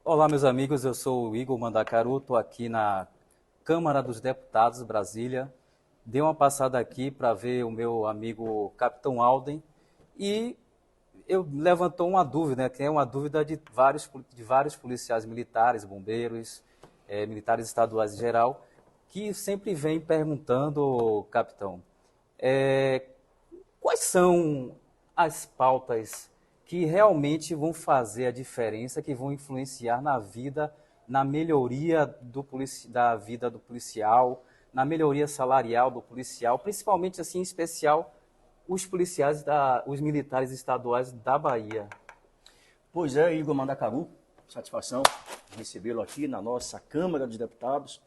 Olá, meus amigos, eu sou o Igor Mandacaru, estou aqui na Câmara dos Deputados, Brasília. Dei uma passada aqui para ver o meu amigo Capitão Alden e eu levantou uma dúvida, né, que é uma dúvida de vários policiais militares, bombeiros, militares estaduais em geral, que sempre vem perguntando, capitão, eh, quais são as pautas que realmente vão fazer a diferença, que vão influenciar na vida, na melhoria da vida do policial, na melhoria salarial do policial, principalmente assim, em especial, os militares estaduais da Bahia? Pois é, Igor Mandacaru, satisfação recebê-lo aqui na nossa Câmara dos Deputados.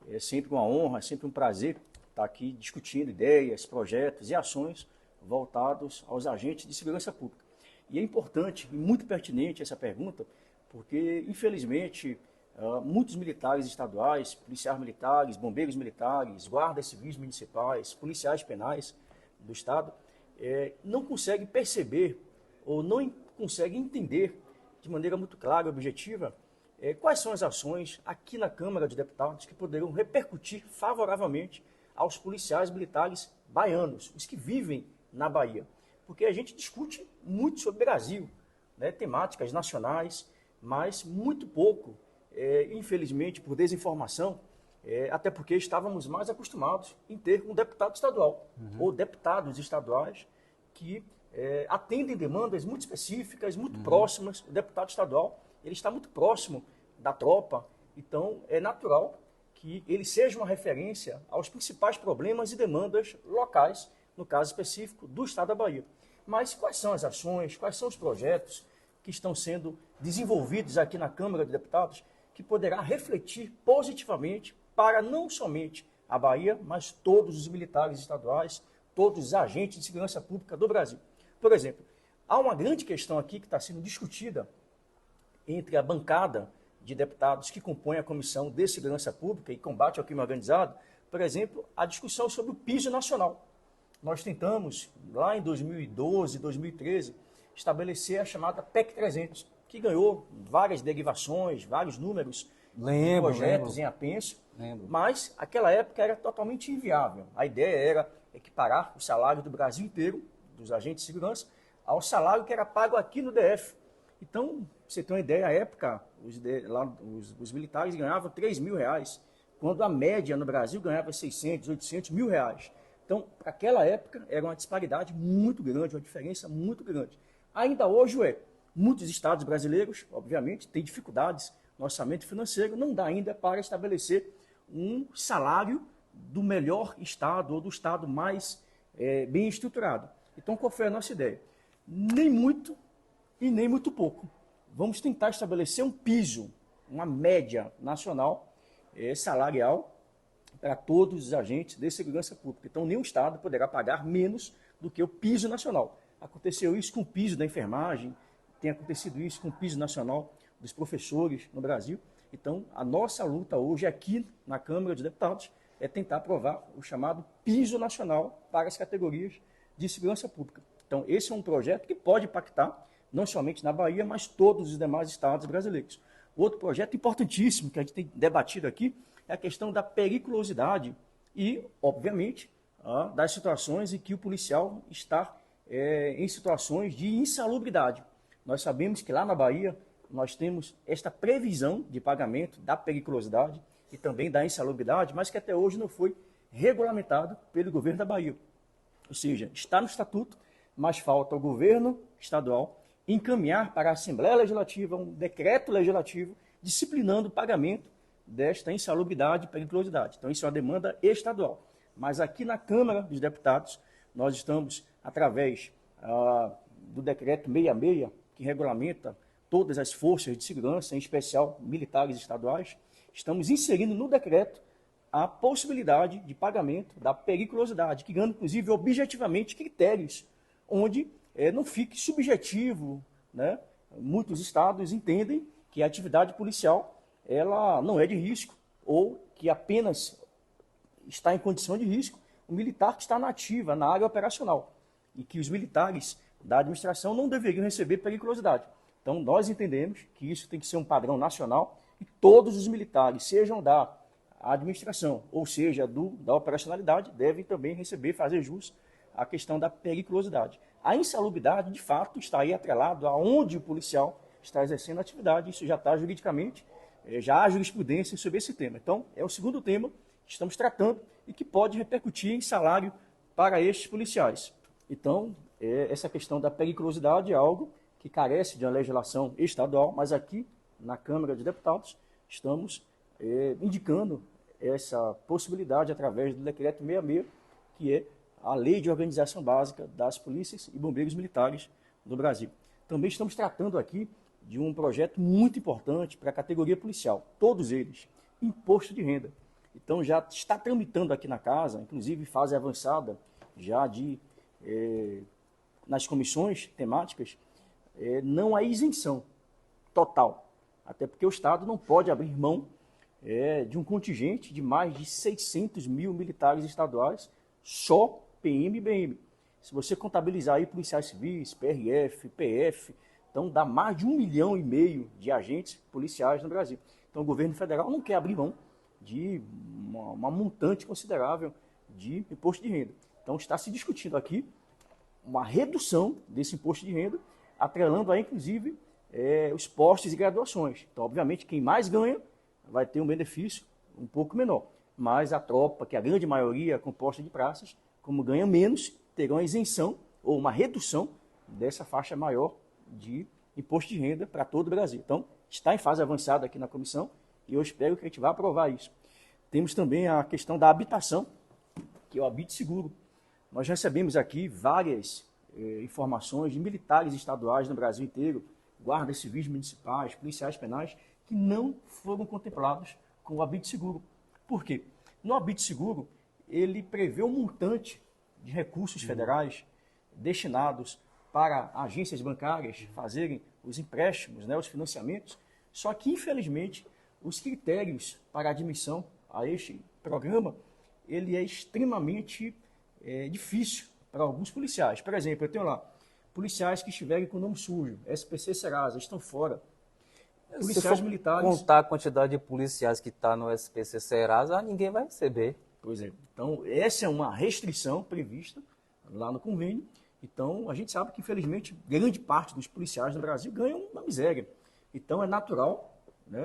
É sempre uma honra, é sempre um prazer estar aqui discutindo ideias, projetos e ações voltados aos agentes de segurança pública. E é importante e muito pertinente essa pergunta, porque, infelizmente, muitos militares estaduais, policiais militares, bombeiros militares, guardas civis municipais, policiais penais do Estado, não conseguem perceber ou não conseguem entender de maneira muito clara e objetiva quais são as ações aqui na Câmara de Deputados que poderão repercutir favoravelmente aos policiais militares baianos, os que vivem na Bahia. Porque a gente discute muito sobre o Brasil, né, temáticas nacionais, mas muito pouco, infelizmente, por desinformação, até porque estávamos mais acostumados em ter um deputado estadual ou deputados estaduais que atendem demandas muito específicas, muito próximas. O deputado estadual ele está muito próximo da tropa, então é natural que ele seja uma referência aos principais problemas e demandas locais, no caso específico do Estado da Bahia. Mas quais são as ações, quais são os projetos que estão sendo desenvolvidos aqui na Câmara de Deputados que poderá refletir positivamente para não somente a Bahia, mas todos os militares estaduais, todos os agentes de segurança pública do Brasil? Por exemplo, há uma grande questão aqui que está sendo discutida entre a bancada de deputados que compõem a Comissão de Segurança Pública e Combate ao Crime Organizado, por exemplo, a discussão sobre o piso nacional. Nós tentamos, lá em 2012, 2013, estabelecer a chamada PEC 300, que ganhou várias derivações, vários números de projetos em apenso, mas aquela época era totalmente inviável. A ideia era equiparar o salário do Brasil inteiro, dos agentes de segurança, ao salário que era pago aqui no DF. Então, pra você ter uma ideia, à época, os militares ganhavam R$ 3.000, quando a média no Brasil ganhava 600, 800 mil reais. Então, para aquela época, era uma disparidade muito grande, uma diferença muito grande. Ainda hoje é. Muitos estados brasileiros, obviamente, têm dificuldades no orçamento financeiro, não dá ainda para estabelecer um salário do melhor estado ou do estado mais bem estruturado. Então, qual foi a nossa ideia? Nem muito e nem muito pouco. Vamos tentar estabelecer um piso, uma média nacional salarial para todos os agentes de segurança pública. Então, nenhum estado poderá pagar menos do que o piso nacional. Aconteceu isso com o piso da enfermagem, tem acontecido isso com o piso nacional dos professores no Brasil. Então, a nossa luta hoje aqui na Câmara dos Deputados é tentar aprovar o chamado piso nacional para as categorias de segurança pública. Então, esse é um projeto que pode impactar não somente na Bahia, mas todos os demais estados brasileiros. Outro projeto importantíssimo que a gente tem debatido aqui é a questão da periculosidade e, obviamente, das situações em que o policial está em situações de insalubridade. Nós sabemos que lá na Bahia nós temos esta previsão de pagamento da periculosidade e também da insalubridade, mas que até hoje não foi regulamentado pelo governo da Bahia. Ou seja, está no estatuto, mas falta ao governo estadual encaminhar para a Assembleia Legislativa um decreto legislativo disciplinando o pagamento desta insalubridade e periculosidade. Então, isso é uma demanda estadual. Mas aqui na Câmara dos Deputados, nós estamos, através do decreto 66, que regulamenta todas as forças de segurança, em especial militares estaduais, estamos inserindo no decreto a possibilidade de pagamento da periculosidade, criando, inclusive, objetivamente critérios onde não fique subjetivo, né? Muitos estados entendem que a atividade policial ela não é de risco ou que apenas está em condição de risco o militar que está na ativa, na área operacional, e que os militares da administração não deveriam receber periculosidade. Então, nós entendemos que isso tem que ser um padrão nacional e todos os militares, sejam da administração, ou seja, da operacionalidade, devem também receber, fazer jus à questão da periculosidade. A insalubridade, de fato, está aí atrelado aonde o policial está exercendo a atividade, isso já está juridicamente, já há jurisprudência sobre esse tema. Então, é o segundo tema que estamos tratando e que pode repercutir em salário para estes policiais. Então, essa questão da periculosidade é algo que carece de uma legislação estadual, mas aqui na Câmara de Deputados estamos indicando essa possibilidade através do Decreto 66, que é a Lei de Organização Básica das Polícias e Bombeiros Militares do Brasil. Também estamos tratando aqui de um projeto muito importante para a categoria policial, todos eles, imposto de renda. Então já está tramitando aqui na casa, inclusive fase avançada já nas comissões temáticas, não há isenção total, até porque o Estado não pode abrir mão de um contingente de mais de 600 mil militares estaduais, só PM e BM. Se você contabilizar aí policiais civis, PRF, PF, então dá mais de 1,5 milhão de agentes policiais no Brasil. Então o governo federal não quer abrir mão de uma montante considerável de imposto de renda. Então está se discutindo aqui uma redução desse imposto de renda, atrelando aí, inclusive, os postos e graduações. Então, obviamente, quem mais ganha vai ter um benefício um pouco menor. Mas a tropa, que a grande maioria é composta de praças, como ganha menos, terão a isenção ou uma redução dessa faixa maior de imposto de renda para todo o Brasil. Então, está em fase avançada aqui na comissão e eu espero que a gente vá aprovar isso. Temos também a questão da habitação, que é o Habite Seguro. Nós recebemos aqui várias informações de militares estaduais no Brasil inteiro, guardas civis municipais, policiais penais, que não foram contemplados com o Habite Seguro. Por quê? No Habite Seguro, ele prevê um montante de recursos federais destinados para agências bancárias fazerem os empréstimos, os financiamentos, só que, infelizmente, os critérios para admissão a este programa, ele é extremamente difícil para alguns policiais. Por exemplo, eu tenho lá policiais que estiverem com o nome sujo, SPC Serasa, estão fora. Policiais militares... contar a quantidade de policiais que está no SPC Serasa, ninguém vai receber. Pois é. Então, essa é uma restrição prevista lá no convênio. Então, a gente sabe que, infelizmente, grande parte dos policiais no Brasil ganham uma miséria. Então, é natural,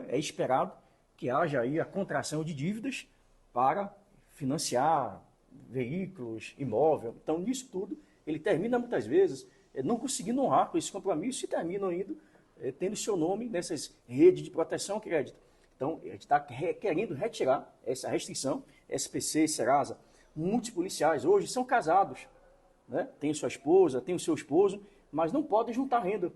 é esperado que haja aí a contração de dívidas para financiar veículos, imóvel. Então, nisso tudo, ele termina muitas vezes não conseguindo honrar com esse compromisso e terminam indo tendo seu nome nessas redes de proteção ao crédito. Então, a gente está querendo retirar essa restrição. SPC, Serasa, muitos policiais hoje são casados, tem sua esposa, tem o seu esposo, mas não podem juntar renda.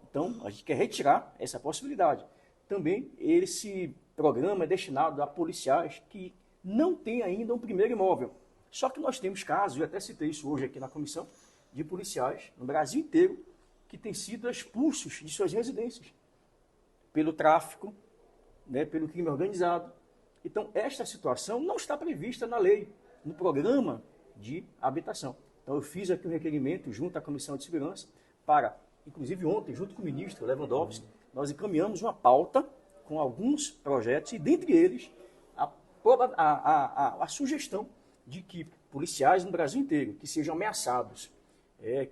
Então, a gente quer retirar essa possibilidade. Também, esse programa é destinado a policiais que não têm ainda um primeiro imóvel. Só que nós temos casos, eu até citei isso hoje aqui na comissão, de policiais no Brasil inteiro que têm sido expulsos de suas residências pelo tráfico, pelo crime organizado. Então, esta situação não está prevista na lei, no programa de habitação. Então, eu fiz aqui um requerimento junto à Comissão de Segurança para, inclusive ontem, junto com o ministro Lewandowski, nós encaminhamos uma pauta com alguns projetos e, dentre eles, a sugestão de que policiais no Brasil inteiro que sejam ameaçados,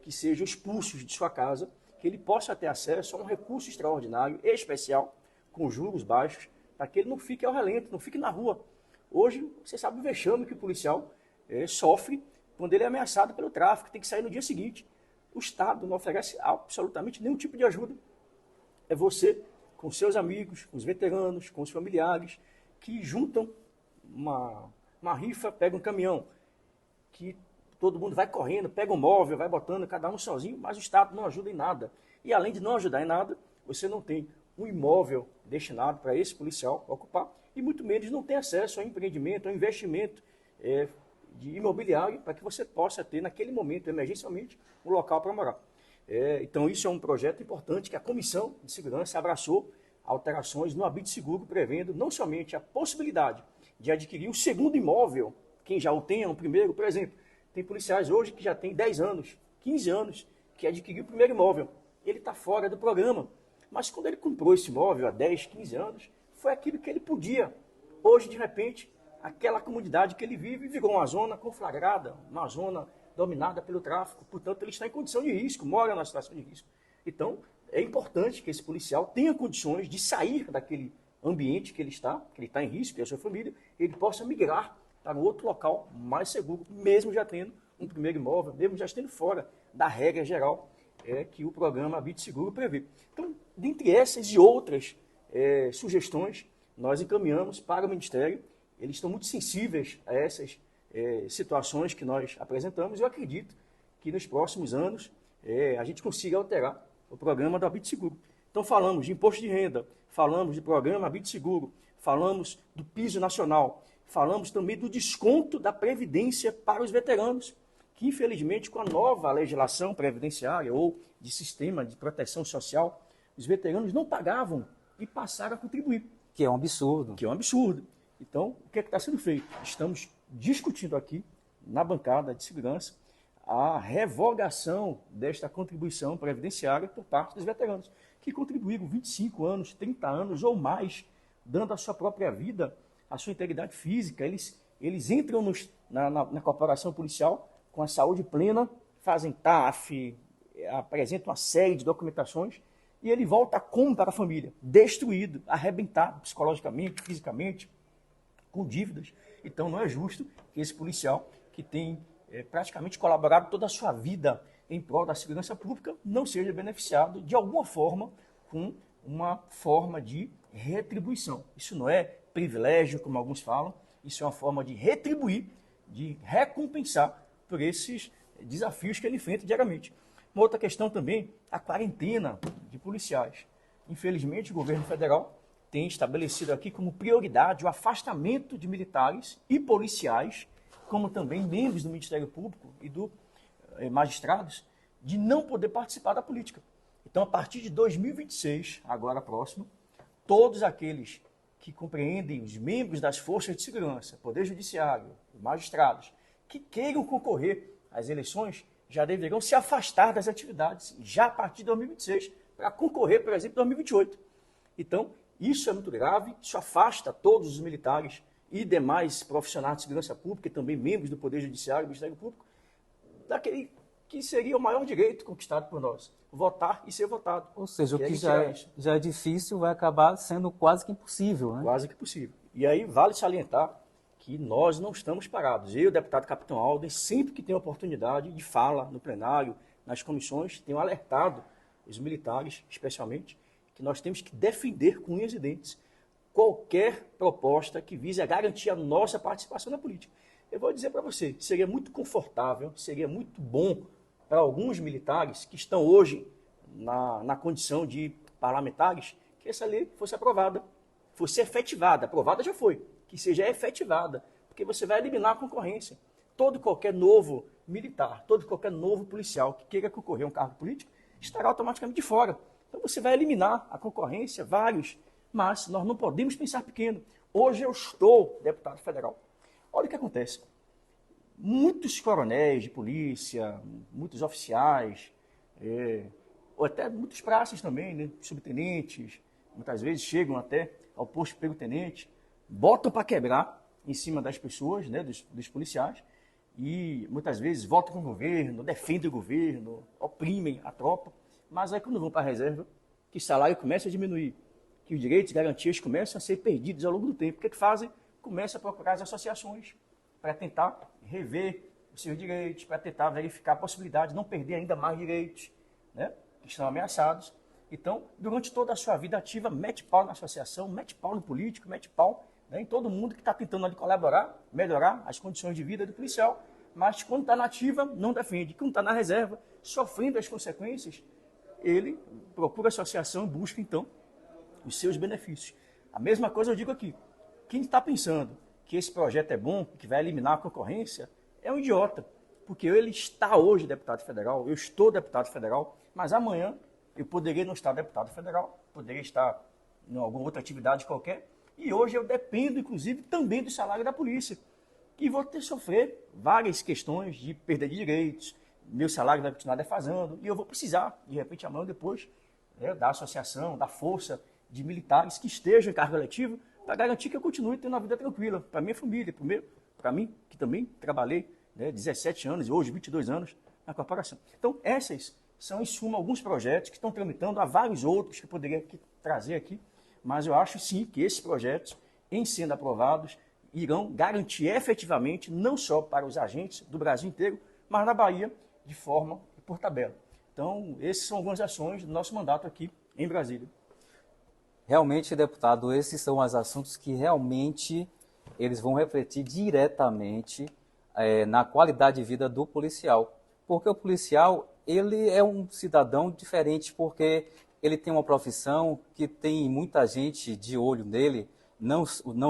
que sejam expulsos de sua casa, que ele possa ter acesso a um recurso extraordinário e especial, com juros baixos, para que ele não fique ao relento, não fique na rua. Hoje, você sabe o vexame que o policial sofre quando ele é ameaçado pelo tráfico, tem que sair no dia seguinte. O Estado não oferece absolutamente nenhum tipo de ajuda. É você, com seus amigos, com os veteranos, com os familiares, que juntam uma rifa, pega um caminhão, que todo mundo vai correndo, pega um móvel, vai botando, cada um sozinho, mas o Estado não ajuda em nada. E além de não ajudar em nada, você não tem um imóvel destinado para esse policial ocupar, e muito menos não tem acesso a empreendimento, a investimento de imobiliário, para que você possa ter, naquele momento, emergencialmente, um local para morar. Então, isso é um projeto importante que a Comissão de Segurança abraçou alterações no Habite Seguro, prevendo não somente a possibilidade de adquirir um segundo imóvel, quem já o tenha, um primeiro, por exemplo. Tem policiais hoje que já têm 10 anos, 15 anos, que adquiriu o primeiro imóvel. ele está fora do programa. Mas quando ele comprou esse imóvel há 10, 15 anos, foi aquilo que ele podia. Hoje, de repente, aquela comunidade que ele vive virou uma zona conflagrada, uma zona dominada pelo tráfico. Portanto, ele está em condição de risco, mora na situação de risco. Então, é importante que esse policial tenha condições de sair daquele ambiente que ele está em risco, que é a sua família, ele possa migrar para um outro local mais seguro, mesmo já tendo um primeiro imóvel, mesmo já estando fora da regra geral que o programa Habite Seguro prevê. Então, dentre essas e outras sugestões, nós encaminhamos para o Ministério. Eles estão muito sensíveis a essas situações que nós apresentamos e eu acredito que nos próximos anos a gente consiga alterar o programa do Habite Seguro. Então, falamos de imposto de renda, falamos de programa Habite Seguro, falamos do piso nacional, falamos também do desconto da previdência para os veteranos, que infelizmente com a nova legislação previdenciária ou de sistema de proteção social, os veteranos não pagavam e passaram a contribuir. Que é um absurdo. Que é um absurdo. Então, o que é que está sendo feito? Estamos discutindo aqui, na bancada de segurança, a revogação desta contribuição previdenciária por parte dos veteranos, que contribuíram 25 anos, 30 anos ou mais, dando a sua própria vida, a sua integridade física. Eles entram na corporação policial com a saúde plena, fazem TAF, apresentam uma série de documentações, e ele volta como para a família? Destruído, arrebentado psicologicamente, fisicamente, com dívidas. Então não é justo que esse policial, que tem praticamente colaborado toda a sua vida em prol da segurança pública, não seja beneficiado de alguma forma com uma forma de retribuição. Isso não é privilégio, como alguns falam, isso é uma forma de retribuir, de recompensar por esses desafios que ele enfrenta diariamente. Uma outra questão também, a quarentena de policiais. Infelizmente, o governo federal tem estabelecido aqui como prioridade o afastamento de militares e policiais, como também membros do Ministério Público e dos magistrados, de não poder participar da política. Então, a partir de 2026, agora próximo, todos aqueles que compreendem os membros das forças de segurança, Poder Judiciário, magistrados, que queiram concorrer às eleições, já deverão se afastar das atividades já a partir de 2026, para concorrer, por exemplo, em 2028. Então, isso é muito grave, isso afasta todos os militares e demais profissionais de segurança pública, e também membros do Poder Judiciário e do Ministério Público, daquele que seria o maior direito conquistado por nós, votar e ser votado. Ou seja, o que já é difícil vai acabar sendo quase que impossível, né? Quase que possível. E aí vale salientar que nós não estamos parados. Eu, deputado Capitão Alden, sempre que tenho oportunidade de fala no plenário, nas comissões, tenho alertado os militares, especialmente, que nós temos que defender com unhas e dentes qualquer proposta que vise a garantir a nossa participação na política. Eu vou dizer para você, seria muito confortável, seria muito bom para alguns militares que estão hoje na condição de parlamentares, que essa lei fosse aprovada, fosse efetivada. Aprovada já foi, que seja efetivada, porque você vai eliminar a concorrência. Todo e qualquer novo militar, todo e qualquer novo policial que queira concorrer a um cargo político, estará automaticamente de fora. Então você vai eliminar a concorrência, vários, mas nós não podemos pensar pequeno. Hoje eu estou deputado federal. Olha o que acontece. Muitos coronéis de polícia, muitos oficiais, ou até muitos praças também, né, subtenentes, muitas vezes chegam até ao posto de tenente, botam para quebrar em cima das pessoas, né, dos policiais, e muitas vezes votam com o governo, defendem o governo, oprimem a tropa, mas aí quando vão para a reserva, que o salário começa a diminuir, que os direitos e garantias começam a ser perdidos ao longo do tempo. O que é que fazem? Começam a procurar as associações para tentar rever os seus direitos, para tentar verificar a possibilidade de não perder ainda mais direitos, né, que estão ameaçados. Então, durante toda a sua vida ativa, mete pau na associação, mete pau no político, mete pau, né, em todo mundo que está tentando ali colaborar, melhorar as condições de vida do policial, mas quando está na ativa, não defende. Quando está na reserva, sofrendo as consequências, ele procura a associação e busca, então, os seus benefícios. A mesma coisa eu digo aqui. Quem está pensando que esse projeto é bom, que vai eliminar a concorrência, é um idiota. Porque ele está hoje deputado federal, eu estou deputado federal, mas amanhã eu poderia não estar deputado federal, poderia estar em alguma outra atividade qualquer, e hoje eu dependo, inclusive, também do salário da polícia. E vou ter que sofrer várias questões de perda de direitos, meu salário vai continuar defasando e eu vou precisar, de repente, amanhã ou depois, da associação, da força de militares que estejam em cargo eletivo para garantir que eu continue tendo uma vida tranquila para minha família, para mim, que também trabalhei 17 anos e hoje 22 anos na corporação. Então, essas são, em suma, alguns projetos que estão tramitando, há vários outros que eu poderia trazer aqui, mas eu acho, sim, que esses projetos, em sendo aprovados, irão garantir efetivamente, não só para os agentes do Brasil inteiro, mas na Bahia, de forma por tabela. Então, essas são algumas ações do nosso mandato aqui em Brasília. Realmente, deputado, esses são os assuntos que realmente eles vão refletir diretamente na qualidade de vida do policial. Porque o policial, ele é um cidadão diferente, porque ele tem uma profissão que tem muita gente de olho nele, não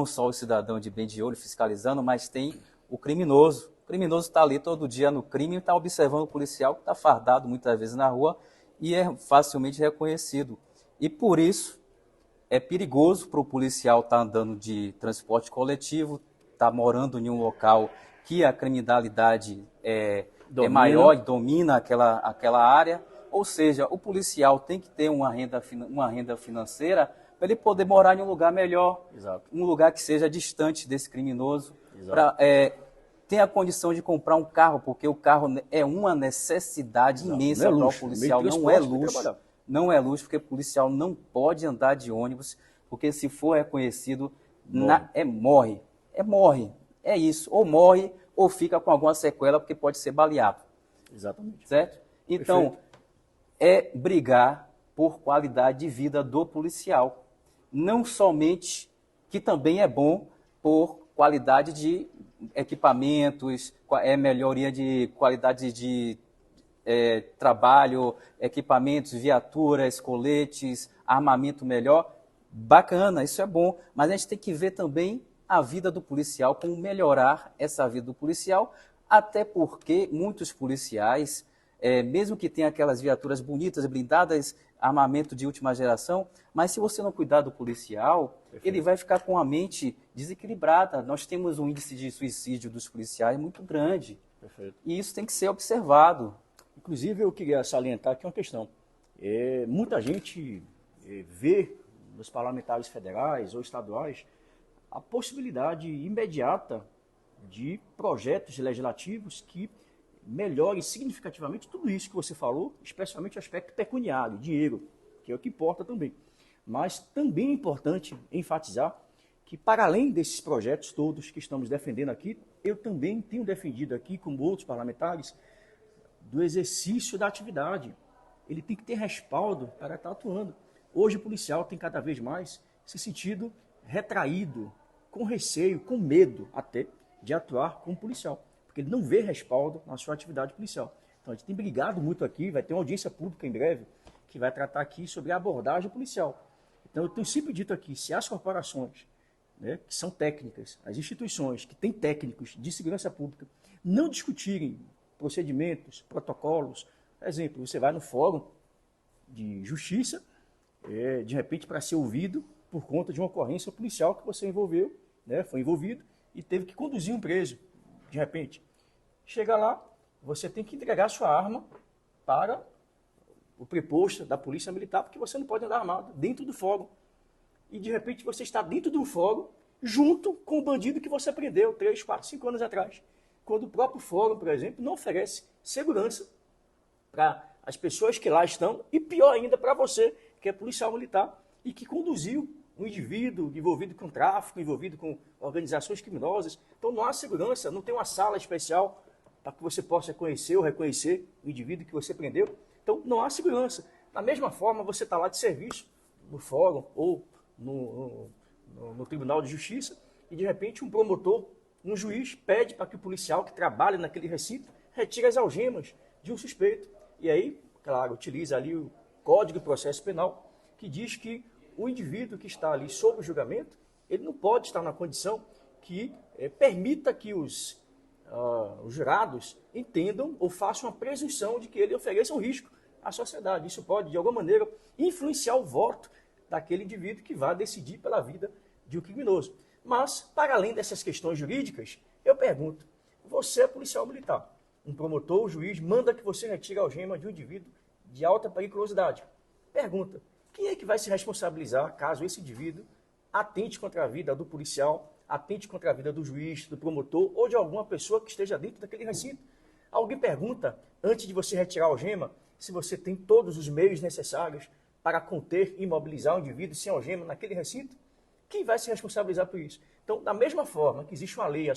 só o cidadão de bem de olho fiscalizando, mas tem o criminoso. O criminoso está ali todo dia no crime e está observando o policial que está fardado muitas vezes na rua e é facilmente reconhecido. E por isso é perigoso para o policial estar andando de transporte coletivo, estar morando em um local que a criminalidade é maior e domina aquela área. Ou seja, o policial tem que ter uma renda financeira para ele poder morar em um lugar melhor, Exato. Um lugar que seja distante desse criminoso, para ter a condição de comprar um carro, porque o carro é uma necessidade imensa para o policial, não é luxo. Não é luxo, porque o policial não pode andar de ônibus, porque se for reconhecido, morre. É isso, ou morre ou fica com alguma sequela, porque pode ser baleado. Exatamente. Certo? Então, é brigar por qualidade de vida do policial. Não somente, que também é bom, por qualidade de equipamentos, melhoria de qualidade de trabalho, equipamentos, viaturas, coletes, armamento melhor. Bacana, isso é bom. Mas a gente tem que ver também a vida do policial, como melhorar essa vida do policial, até porque muitos policiais, mesmo que tenham aquelas viaturas bonitas, blindadas, armamento de última geração, mas se você não cuidar do policial, ele vai ficar com a mente desequilibrada. Nós temos um índice de suicídio dos policiais muito grande. Perfeito. E isso tem que ser observado. Inclusive, eu queria salientar aqui uma questão. Muita gente vê nos parlamentares federais ou estaduais a possibilidade imediata de projetos legislativos que melhorem significativamente tudo isso que você falou, especialmente o aspecto pecuniário, dinheiro, que é o que importa também. Mas também é importante enfatizar que, para além desses projetos todos que estamos defendendo aqui, eu também tenho defendido aqui, como outros parlamentares, do exercício da atividade. Ele tem que ter respaldo para estar atuando. Hoje o policial tem cada vez mais se sentido retraído, com receio, com medo até de atuar como policial, porque ele não vê respaldo na sua atividade policial. Então a gente tem brigado muito aqui, vai ter uma audiência pública em breve, que vai tratar aqui sobre a abordagem policial. Então eu tenho sempre dito aqui, se as corporações, que são técnicas, as instituições que têm técnicos de segurança pública, não discutirem procedimentos, protocolos, por exemplo, você vai no fórum de justiça, de repente para ser ouvido por conta de uma ocorrência policial que você envolveu, foi envolvido e teve que conduzir um preso, de repente. Chega lá, você tem que entregar sua arma para o preposto da polícia militar, porque você não pode andar armado dentro do fórum. E de repente você está dentro do fórum, junto com o bandido que você prendeu 3, 4, 5 anos atrás. Quando o próprio fórum, por exemplo, não oferece segurança para as pessoas que lá estão, e pior ainda para você, que é policial militar, e que conduziu um indivíduo envolvido com tráfico, envolvido com organizações criminosas. Então não há segurança, não tem uma sala especial para que você possa conhecer ou reconhecer o indivíduo que você prendeu. Então não há segurança. Da mesma forma, você está lá de serviço, no fórum ou no Tribunal de Justiça, e de repente um promotor, um juiz, pede para que o policial que trabalha naquele recinto retire as algemas de um suspeito. E aí, claro, utiliza ali o Código de Processo Penal, que diz que o indivíduo que está ali sob o julgamento, ele não pode estar na condição que permita que os jurados entendam ou façam a presunção de que ele ofereça um risco à sociedade. Isso pode, de alguma maneira, influenciar o voto daquele indivíduo que vai decidir pela vida de um criminoso. Mas, para além dessas questões jurídicas, eu pergunto, você é policial militar, um promotor ou juiz manda que você retire a algema de um indivíduo de alta periculosidade. Pergunta, quem é que vai se responsabilizar caso esse indivíduo atente contra a vida do policial, atente contra a vida do juiz, do promotor ou de alguma pessoa que esteja dentro daquele recinto? Alguém pergunta, antes de você retirar a algema, se você tem todos os meios necessários para conter e imobilizar o indivíduo sem algema naquele recinto? Quem vai se responsabilizar por isso? Então, da mesma forma que existe uma lei, a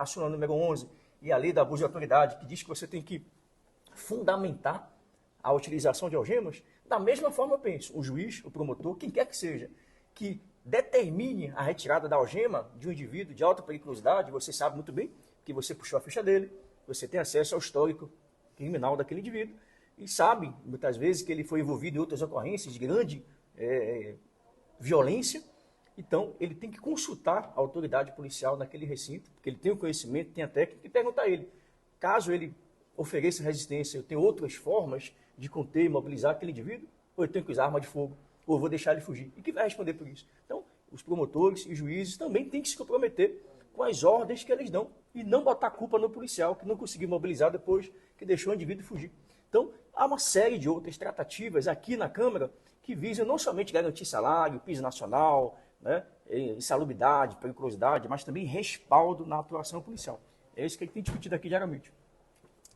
súmula número 11, e a lei da abuso de autoridade, que diz que você tem que fundamentar a utilização de algemas, da mesma forma eu penso, o juiz, o promotor, quem quer que seja, que determine a retirada da algema de um indivíduo de alta periculosidade, você sabe muito bem que você puxou a ficha dele, você tem acesso ao histórico criminal daquele indivíduo, e sabe, muitas vezes, que ele foi envolvido em outras ocorrências de grande violência. Então, ele tem que consultar a autoridade policial naquele recinto, porque ele tem o conhecimento, tem a técnica, e perguntar a ele, caso ele ofereça resistência, eu tenho outras formas de conter e mobilizar aquele indivíduo, ou eu tenho que usar arma de fogo, ou eu vou deixar ele fugir. E quem vai responder por isso? Então, os promotores e juízes também têm que se comprometer com as ordens que eles dão e não botar culpa no policial que não conseguiu mobilizar depois que deixou o indivíduo fugir. Então, há uma série de outras tratativas aqui na Câmara que visam não somente garantir salário, piso nacional, né, insalubridade, periculosidade, mas também respaldo na atuação policial. É isso que a gente tem discutido aqui diariamente.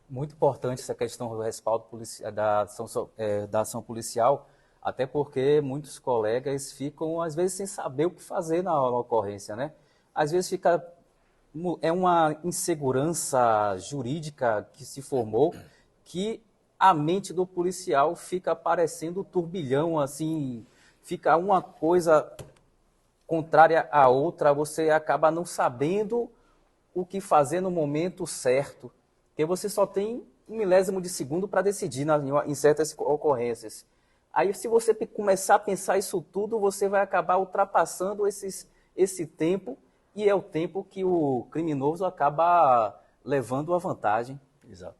Muito importante essa questão do respaldo da ação policial, até porque muitos colegas ficam, às vezes, sem saber o que fazer na ocorrência, né? Às vezes é uma insegurança jurídica que se formou, que a mente do policial fica parecendo um turbilhão, assim, fica uma coisa contrária à outra, você acaba não sabendo o que fazer no momento certo, porque você só tem 1 milésimo de segundo para decidir em certas ocorrências. Aí, se você começar a pensar isso tudo, você vai acabar ultrapassando esse tempo, e é o tempo que o criminoso acaba levando a vantagem. Exato.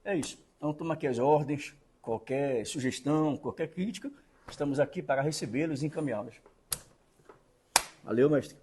É isso. Então, toma aqui as ordens, qualquer sugestão, qualquer crítica, estamos aqui para recebê-los e encaminhá-los. Valeu, mestre.